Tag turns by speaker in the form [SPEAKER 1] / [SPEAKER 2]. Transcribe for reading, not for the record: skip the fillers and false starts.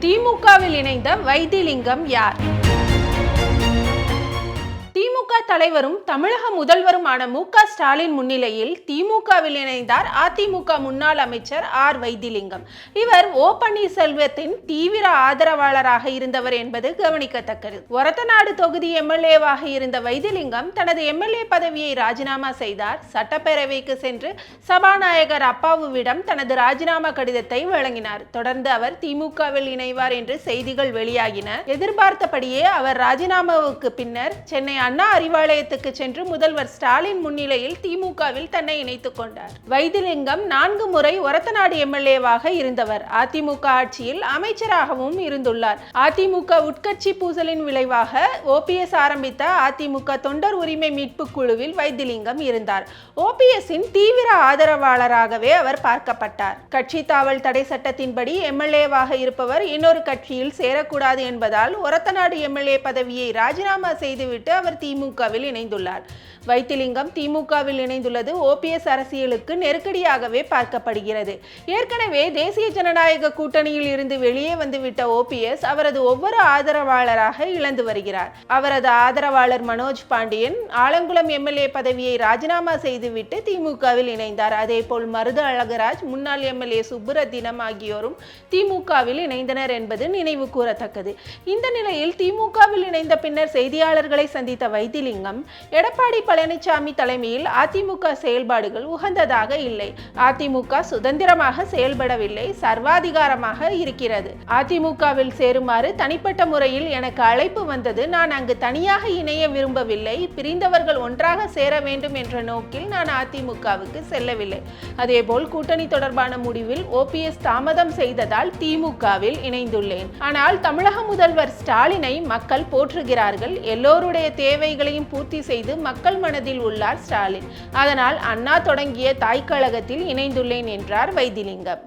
[SPEAKER 1] திமுகவில் இணைந்த வைத்திலிங்கம் யார்? திமுக தலைவரும் தமிழக முதல்வருமான மு.க. ஸ்டாலின் முன்னிலையில் திமுகவில் இணைந்தார் அதிமுக முன்னாள் அமைச்சர் ஆர். வைத்திலிங்கம். இவர் ஓ. பன்னீர்செல்வத்தின் தீவிர ஆதரவாளராக இருந்தவர் என்பது கவனிக்கத்தக்கது. ஒரத்தநாடு தொகுதி எம்எல்ஏவாக இருந்த வைத்திலிங்கம் தனது எம்எல்ஏ பதவியை ராஜினாமா செய்தார். சட்டப்பேரவைக்கு சென்று சபாநாயகர் அப்பாவுவிடம் தனது ராஜினாமா கடிதத்தை வழங்கினார். தொடர்ந்து அவர் திமுகவில் இணைவார் என்று செய்திகள் வெளியாகின. எதிர்பார்த்தபடியே அவர் ராஜினாமாவுக்கு பின்னர் சென்னை அண்ணா அறிவாலயத்துக்கு சென்று முதல்வர் ஸ்டாலின் முன்னிலையில் திமுகவில் தன்னை இணைத்துக் கொண்டார். வைத்திலிங்கம் 4 முறை ஒரத்தநாடு எம்எல்ஏவாக இருந்தவர். அதிமுக ஆட்சியில் அமைச்சராகவும் இருந்துள்ளார். அதிமுக உட்கட்சி பூசலின் விளைவாக OPS ஆரம்பித்த அதிமுக தொண்டர் உரிமை மீட்பு குழுவில் வைத்திலிங்கம் இருந்தார். OPS-இன் தீவிர ஆதரவாளராகவே அவர் பார்க்கப்பட்டார். கட்சி தாவல் தடை சட்டத்தின்படி எம்எல்ஏவாக இருப்பவர் இன்னொரு கட்சியில் சேரக்கூடாது என்பதால் ஒரத்தநாடு எம்எல்ஏ பதவியை ராஜினாமா செய்துவிட்டு அவர் திமுகவில் இணைந்துள்ளார். வைத்திலிங்கம் திமுகவில் இணைந்துள்ளது OPS அரசியலுக்கு நெருக்கடியாகவே பார்க்கப்படுகிறது. ஏற்கனவே தேசிய ஜனநாயக கூட்டணியில் இருந்து வெளியே வந்துவிட்ட OPS அவரது ஒவ்வொரு ஆதரவாளராக இழந்து வருகிறார். அவரது ஆதரவாளர் மனோஜ் பாண்டியன் ஆலங்குளம் எம்எல்ஏ பதவியை ராஜினாமா செய்துவிட்டு திமுகவில் இணைந்தார். அதேபோல் மருது அழகராஜ், முன்னாள் எம்எல்ஏ சுப்புரத்தினம் ஆகியோரும் திமுகவில் இணைந்தனர் என்பது நினைவு கூறத்தக்கது. இந்த நிலையில் திமுகவில் இணைந்த பின்னர் செய்தியாளர்களை சந்தித்த வைத்திலிங்கம், எடப்பாடி பழனிசாமி தலைமையில் அதிமுக செயல்பாடுகள் உகந்ததாக இல்லை. அதிமுக சுதந்திரமாக செயல்படவில்லை, சர்வாதிகாரமாக இருக்கிறது. அதிமுகவில் சேருமாறு தனிப்பட்ட முறையில் எனக்கு அழைப்பு வந்தது. நான் அங்கு தனியாக இணைய விரும்பவில்லை. பிரிந்தவர்கள் ஒன்றாக சேர வேண்டும் என்ற நோக்கில் நான் அதிமுகவுக்கு செல்லவில்லை. அதேபோல் கூட்டணி தொடர்பான முடிவில் OPS தாமதம் செய்ததால் திமுகவில் இணைந்துள்ளேன். ஆனால் தமிழக முதல்வர் ஸ்டாலினை மக்கள் போற்றுகிறார்கள். எல்லோருடைய தேவைகளையும் பூர்த்தி செய்து மக்கள் மனதில் உள்ளார் ஸ்டாலின். அதனால் அண்ணா தொடங்கிய தாய்க்கழகத்தில் இணைந்துள்ளேன் என்றார் வைத்திலிங்கம்.